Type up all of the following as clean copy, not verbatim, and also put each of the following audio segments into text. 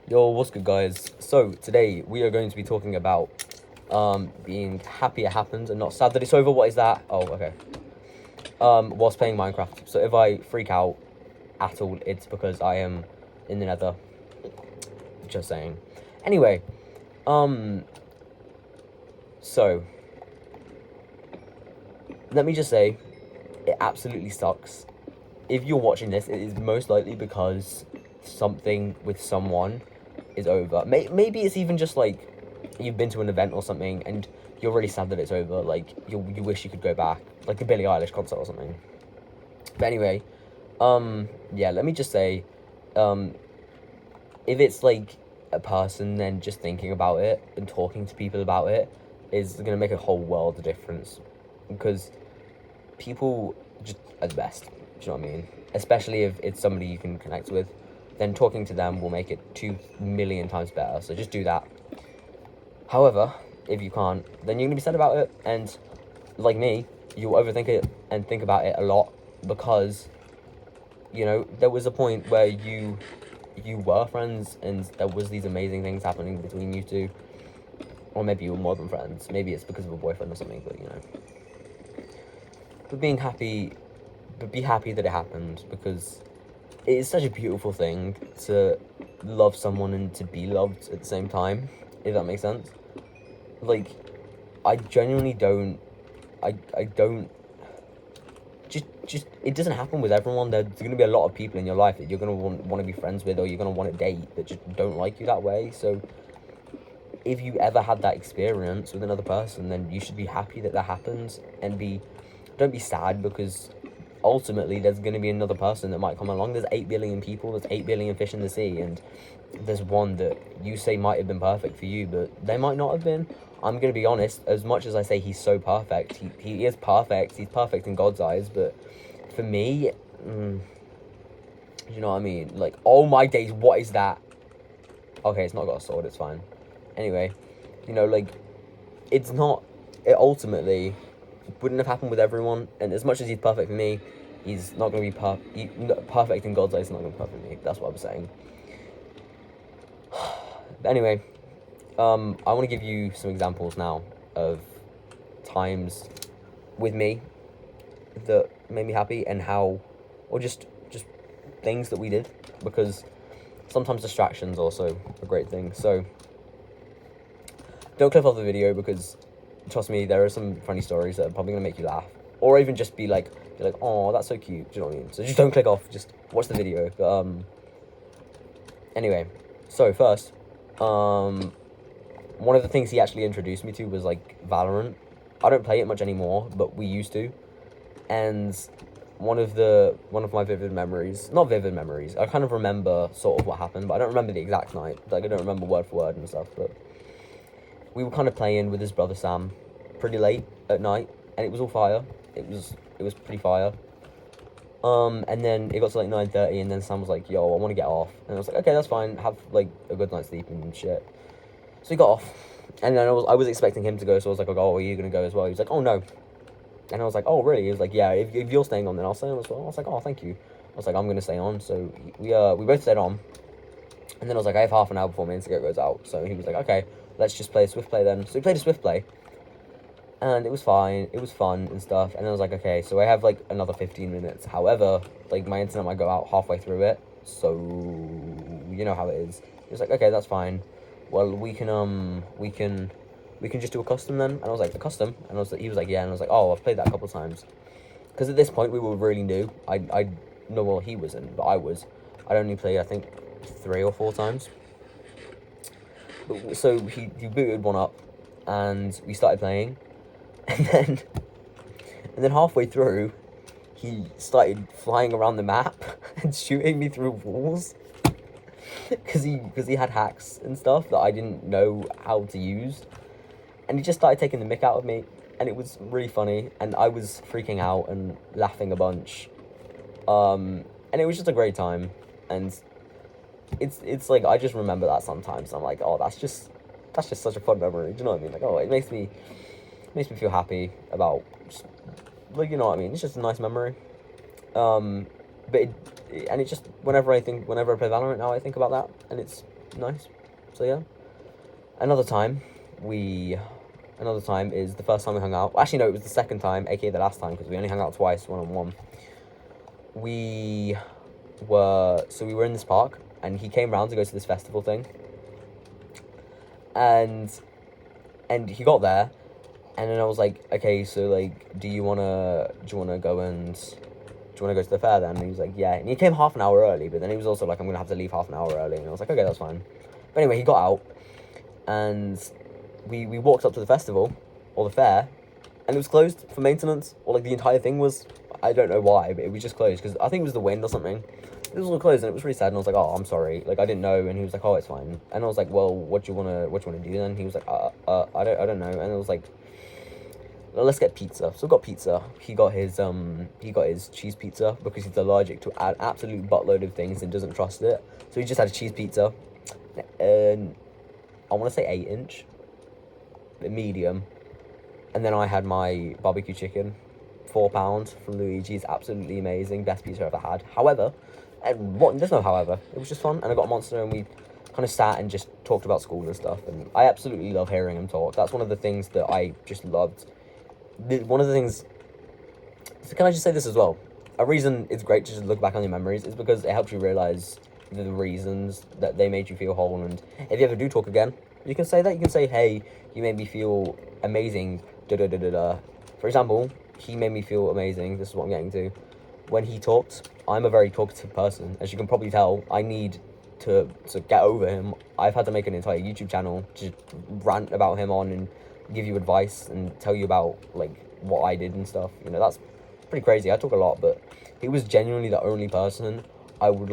Yo, what's good, guys? So today we are going to be talking about being happy it happened and not sad that it's over. What is that? Oh, okay. Whilst playing Minecraft. So if I freak out at all, it's because I am in the Nether. Just saying. Anyway, so let me just say, it absolutely sucks. If you're watching this, it is most likely because something with someone is over. Maybe it's even just like you've been to an event or something and you're really sad that it's over. Like you wish you could go back, like the Billie Eilish concert or something. But anyway, yeah. Let me just say, um, if it's like a person, then just thinking about it and talking to people about it is gonna make a whole world of difference, because people just are the best. Do you know what I mean? Especially if it's somebody you can connect with, then talking to them will make it 2 million times better. So just do that. However, if you can't, then you're gonna be sad about it, and like me, you'll overthink it and think about it a lot, because there was a point where you were friends and there was these amazing things happening between you two, or maybe you were more than friends. Maybe it's because of a boyfriend or something, but being happy, but be happy that it happened, because it is such a beautiful thing to love someone and to be loved at the same time, if that makes sense. Like, I genuinely don't, I don't, just, it doesn't happen with everyone. There's going to be a lot of people in your life that you're going to want to be friends with, or you're going to want to date, that just don't like you that way. So if you ever had that experience with another person, then you should be happy that that happens, and don't be sad, because ultimately there's going to be another person that might come along. There's 8 billion people, there's 8 billion fish in the sea, and there's one that you say might have been perfect for you, but they might not have been. I'm going to be honest, as much as I say he's so perfect, he is perfect, he's perfect in God's eyes, but for me, you know what I mean? Like, oh my days, what is that? Okay, it's not got a sword, it's fine. Anyway, like, it's not, it ultimately wouldn't have happened with everyone, and as much as he's perfect for me, he's not going to be perfect in God's eyes. He's not going to be perfect for me. That's what I'm saying. But anyway, I want to give you some examples now of times with me that made me happy, and how, or just things that we did, because sometimes distractions also a great thing. So don't click off the video, because trust me, there are some funny stories that are probably gonna make you laugh, or even just be like, oh, that's so cute. Do you know what I mean? So just don't click off. Just watch the video. But anyway, so first, one of the things he actually introduced me to was like Valorant. I don't play it much anymore, but we used to, and one of my vivid memories, not vivid memories, I kind of remember sort of what happened, but I don't remember the exact night. Like, I don't remember word for word and stuff, but we were kind of playing with his brother Sam pretty late at night, and it was all fire. It was pretty fire. And then it got to like 9:30, and then Sam was like, "Yo, I want to get off," and I was like, "Okay, that's fine. Have like a good night's sleep and shit." So he got off, and then I was expecting him to go, so I was like, "Oh, are you gonna go as well?" He was like, "Oh no," and I was like, "Oh really?" He was like, "Yeah, if you're staying on, then I'll stay on as well." I was like, "Oh, thank you." I was like, "I'm gonna stay on," so we both stayed on. And then I was like, I have half an hour before my internet goes out. So he was like, okay, let's just play a Swift play then. So we played a Swift play, and it was fine. It was fun and stuff. And then I was like, okay, so I have like another 15 minutes. However, like my internet might go out halfway through it. So you know how it is. He was like, okay, that's fine. Well, we can just do a custom then. And I was like, a custom? And he was like, yeah. And I was like, oh, I've played that a couple of times. Because at this point we were really new. I know, well, he wasn't, but I was. I'd only played, I think, 3 or 4 times. So he booted one up, and we started playing, and then halfway through, he started flying around the map and shooting me through walls, because he had hacks and stuff that I didn't know how to use, and he just started taking the mick out of me, and it was really funny, and I was freaking out and laughing a bunch, and it was just a great time, and it's like, I just remember that sometimes. I'm like, oh, that's just such a fun memory. Do you know what I mean? Like, oh, it makes me feel happy about, just, like, you know what I mean? It's just a nice memory. But and it's just, whenever I play Valorant now, I think about that, and nice. So yeah, another time we. Another time is the first time we hung out. Actually, no, it was the second time, aka the last time, because we only hung out twice, one on one. We we were in this park, and he came round to go to this festival thing, and he got there, and then I was like, okay, so like, do you wanna go to the fair then? And he was like, yeah, and he came half an hour early, but then he was also like, I'm gonna have to leave half an hour early, and I was like, okay, that's fine. But anyway, he got out, and we walked up to the festival, or the fair, and it was closed for maintenance, or like the entire thing was. I don't know why, but it was just closed, because I think it was the wind or something. It was all closed, and it was really sad, and I was like, oh, I'm sorry, like, I didn't know, and he was like, oh, it's fine, and I was like, well, what do you wanna do then? He was like, I don't know, and I was like, well, let's get pizza. So we got pizza. He got his cheese pizza because he's allergic to an absolute buttload of things and doesn't trust it. So he just had a cheese pizza, and I want to say 8-inch, medium, and then I had my barbecue chicken, £4 from Luigi's, absolutely amazing, best pizza I've ever had. However, there's no however, it was just fun, and I got a Monster, and we kind of sat and just talked about school and stuff, and I absolutely love hearing him talk. That's one of the things that I just loved. One of the things, so can I just say this as well? A reason it's great to just look back on your memories is because it helps you realize the reasons that they made you feel whole, and if you ever do talk again, you can say that. You can say, hey, you made me feel amazing, da da da da da. For example, he made me feel amazing, this is what I'm getting to. When he talked, I'm a very talkative person, as you can probably tell. I need to get over him. I've had to make an entire YouTube channel to rant about him on and give you advice and tell you about like what I did and stuff. You know, that's pretty crazy. I talk a lot, but he was genuinely the only person I would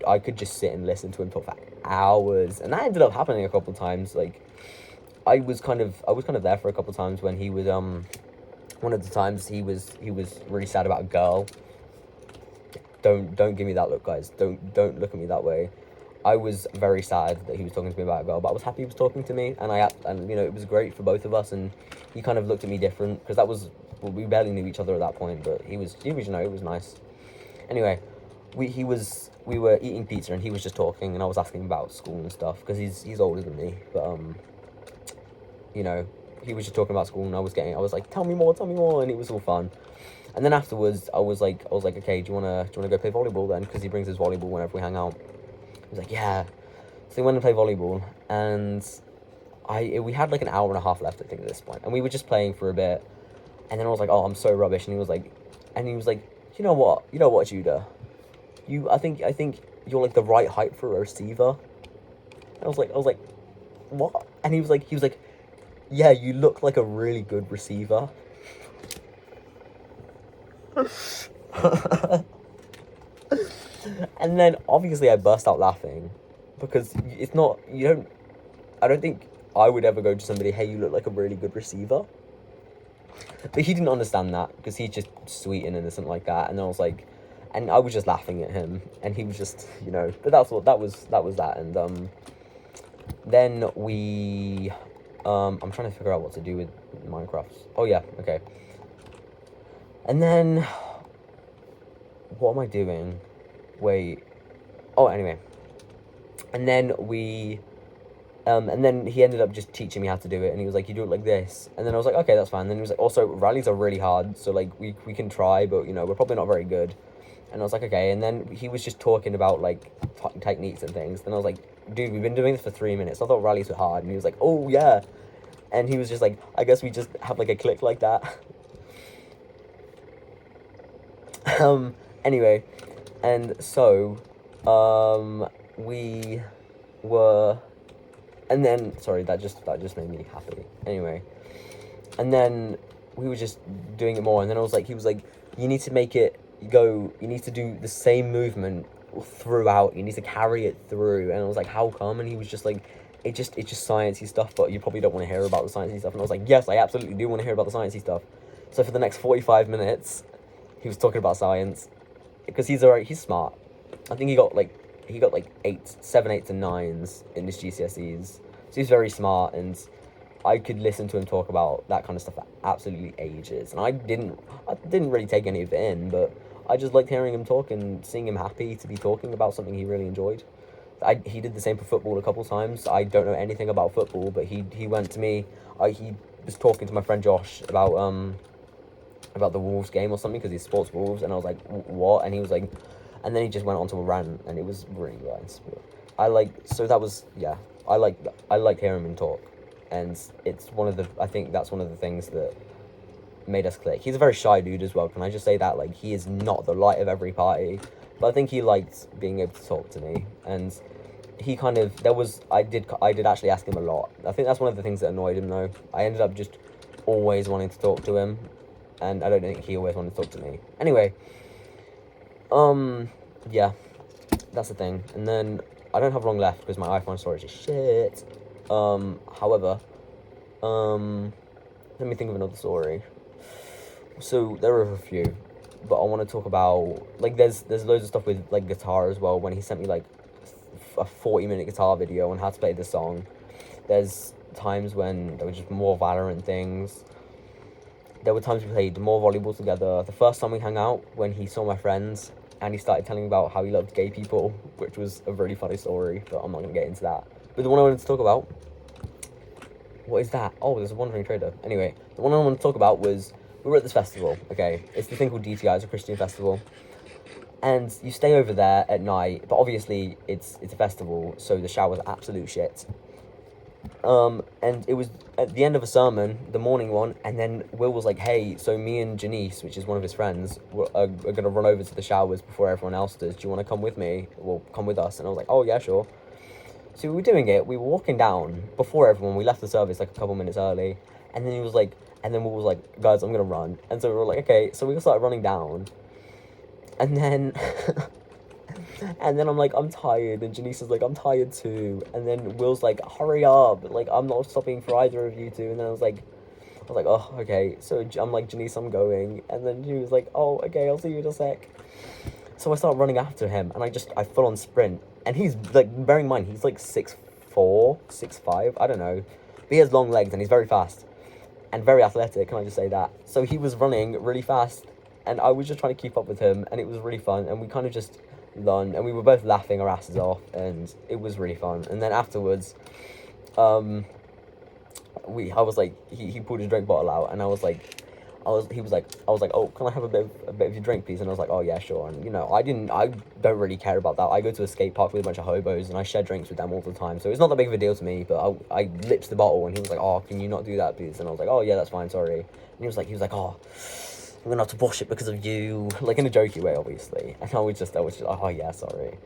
I could just sit and listen to him talk for hours, and that ended up happening a couple of times. Like I was kind of there for a couple of times when he was one of the times he was really sad about a girl. Don't give me that look, guys. Don't look at me that way. I was very sad that he was talking to me about a girl, but I was happy he was talking to me, and you know, it was great for both of us. And he kind of looked at me different because we barely knew each other at that point, but he was you know, it was nice. Anyway, we were eating pizza, and he was just talking, and I was asking him about school and stuff because he's older than me, but you know, he was just talking about school, and I was like, tell me more, and it was all fun. And then afterwards, I was like, okay, do you wanna go play volleyball then? Because he brings his volleyball whenever we hang out. He was like, yeah. So we went and played volleyball, and we had like an hour and a half left, I think, at this point, and we were just playing for a bit, and then I was like, oh, I'm so rubbish, and he was like, you know what, Judah, I think you're like the right height for a receiver. And I was like, what? And he was like, yeah, you look like a really good receiver. And then obviously I burst out laughing because I don't think I would ever go to somebody, hey, you look like a really good receiver. But he didn't understand that because he's just sweet and innocent like that. And I was like, and I was just laughing at him, and he was just, you know, but that was that. And then we I'm trying to figure out what to do with Minecraft. Oh yeah, okay. And then what am I doing? Wait. Oh, anyway. And then and then he ended up just teaching me how to do it, and he was like, you do it like this. And then I was like, okay, that's fine. And then he was like, also, rallies are really hard, so like we can try, but you know, we're probably not very good. And I was like, okay. And then he was just talking about like techniques and things. And I was like, dude, we've been doing this for 3 minutes. I thought rallies were hard. And he was like, oh yeah. And he was just like, I guess we just have like a click like that. Anyway, and so we were, and then sorry, that just made me happy. Anyway, and then we were just doing it more, and then he was like, you need to make it go, you need to do the same movement throughout, you need to carry it through. And I was like, how come? And he was just like, it's just sciencey stuff, but you probably don't want to hear about the sciencey stuff. And I was like, yes, I absolutely do want to hear about the sciencey stuff. So for the next 45 minutes he was talking about science, because he's smart. I think he got like 7 8s and 9s in his GCSEs, so he's very smart, and I could listen to him talk about that kind of stuff for absolutely ages. And I didn't really take any of it in, but I just liked hearing him talk and seeing him happy to be talking about something he really enjoyed. he did the same for football a couple times. I don't know anything about football, but he went to me. He was talking to my friend Josh about the Wolves game or something because he supports Wolves, and I was like, what? And he was like, and then he just went on to a rant, and it was really nice. I like hearing him talk, and it's I think that's one of the things that made us click. He's a very shy dude as well. Can I just say that? Like, he is not the light of every party, but I think he liked being able to talk to me, and he kind of I did actually ask him a lot. I think that's one of the things that annoyed him though. I ended up just always wanting to talk to him, and I don't think he always wanted to talk to me. Anyway, yeah, that's the thing. And then I don't have long left because my iPhone storage is shit. However, let me think of another story. So there are a few, but I want to talk about, like, there's loads of stuff with like guitar as well. When he sent me like a 40-minute guitar video on how to play the song. There's times when there were just more Valorant things. There were times we played more volleyball together. The first time we hung out, when he saw my friends and he started telling me about how he loved gay people, which was a really funny story, but I'm not going to get into that. But the one I wanted to talk about, what is that? Oh, there's a Wandering Trader. Anyway, the one I wanted to talk about was, we were at this festival, okay? It's the thing called DTI, it's a Christian festival. And you stay over there at night, but obviously it's a festival, so the shower's absolute shit. And it was at the end of a sermon, the morning one, and then Will was like, hey, so me and Janice, which is one of his friends, are going to run over to the showers before everyone else does. Do you want to come with me? Well, come with us. And I was like, oh, yeah, sure. So we were doing it. We were walking down before everyone. We left the service like a couple minutes early. And then he was like, and then Will was like, guys, I'm going to run. And so we were like, okay. So we started running down. And then and then I'm like, I'm tired, and Janice is like, I'm tired too. And then Will's like, hurry up, like, I'm not stopping for either of you two. And then I was like, oh, okay. So I'm like, Janice, I'm going. And then she was like, oh, okay, I'll see you in a sec. So I start running after him, and I full on sprint. And he's like, bearing in mind, he's like 6'4", 6'5", I don't know. But he has long legs, and he's very fast. And very athletic, can I just say that? So he was running really fast, and I was just trying to keep up with him, and it was really fun. And we kind of just learned, and we were both laughing our asses off, and it was really fun. And then afterwards, I was like, he pulled his drink bottle out, and I was like, oh, can I have a bit of your drink, please? And I was like, oh yeah, sure. And you know, I don't really care about that. I go to a skate park with a bunch of hobos, and I share drinks with them all the time, so it's not that big of a deal to me. But I lipped the bottle, and he was like, oh, can you not do that, please? And I was like, oh yeah, that's fine, sorry. And he was like, oh, I'm gonna have to wash it because of you, like in a jokey way, obviously. And I was just, oh yeah, sorry.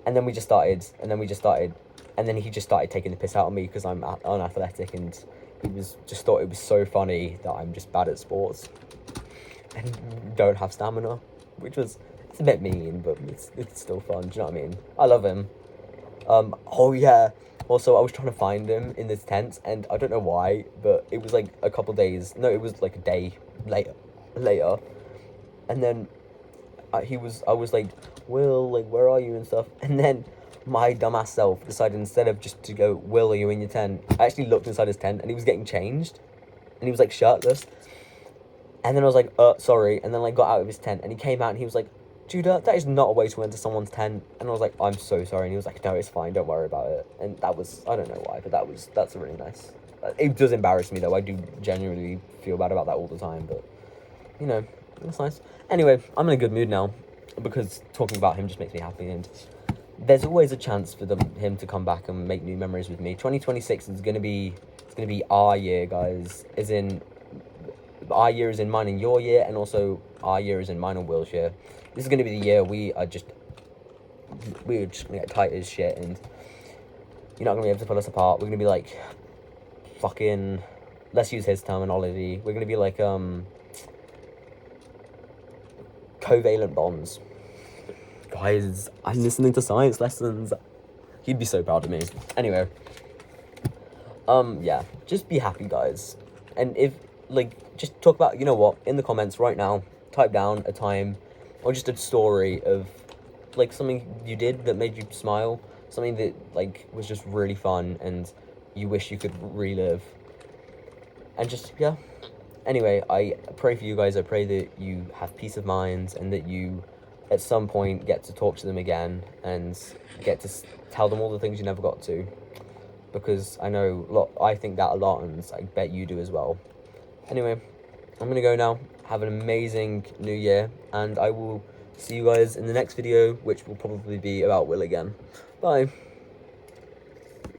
And then we just started, and then he just started taking the piss out of me because I'm unathletic, and he just thought it was so funny that I'm just bad at sports and don't have stamina, which was, it's a bit mean, but it's still fun. Do you know what I mean? I love him. Oh yeah. Also, I was trying to find him in this tent, and I don't know why, but it was like a couple days. No, it was like a day later, and then I was like, Will, like, where are you and stuff? And then my dumbass self decided, instead of just to go, Will, are you in your tent? I actually looked inside his tent, and he was getting changed, and he was like shirtless. And then I was like, sorry. And then I got out of his tent, and he came out, and he was like, Judah, that is not a way to enter someone's tent. And I was like, I'm so sorry. And he was like, no, it's fine, don't worry about it. And that was, I don't know why, but that's really nice. It does embarrass me though. I do genuinely feel bad about that all the time, but you know, that's nice. Anyway, I'm in a good mood now, because talking about him just makes me happy, and there's always a chance for him to come back and make new memories with me. 2026 is gonna be our year, guys. As in, our year is in mine and your year, and also our year is in mine and Will's year. This is gonna be the year we're just gonna get tight as shit, and you're not gonna be able to pull us apart. We're gonna be like fucking, let's use his terminology. We're gonna be like covalent bonds. Guys, I'm listening to science lessons. He'd be so proud of me. Anyway, yeah, just be happy, guys. And if, like, just talk about, you know what, in the comments right now, type down a time or just a story of, like, something you did that made you smile, something that, like, was just really fun and you wish you could relive. And just, yeah. Anyway, I pray for you guys. I pray that you have peace of mind, and that you at some point get to talk to them again and get to tell them all the things you never got to, because I think that a lot, and I bet you do as well. Anyway, I'm gonna go now. Have an amazing new year, and I will see you guys in the next video, which will probably be about Will again. Bye.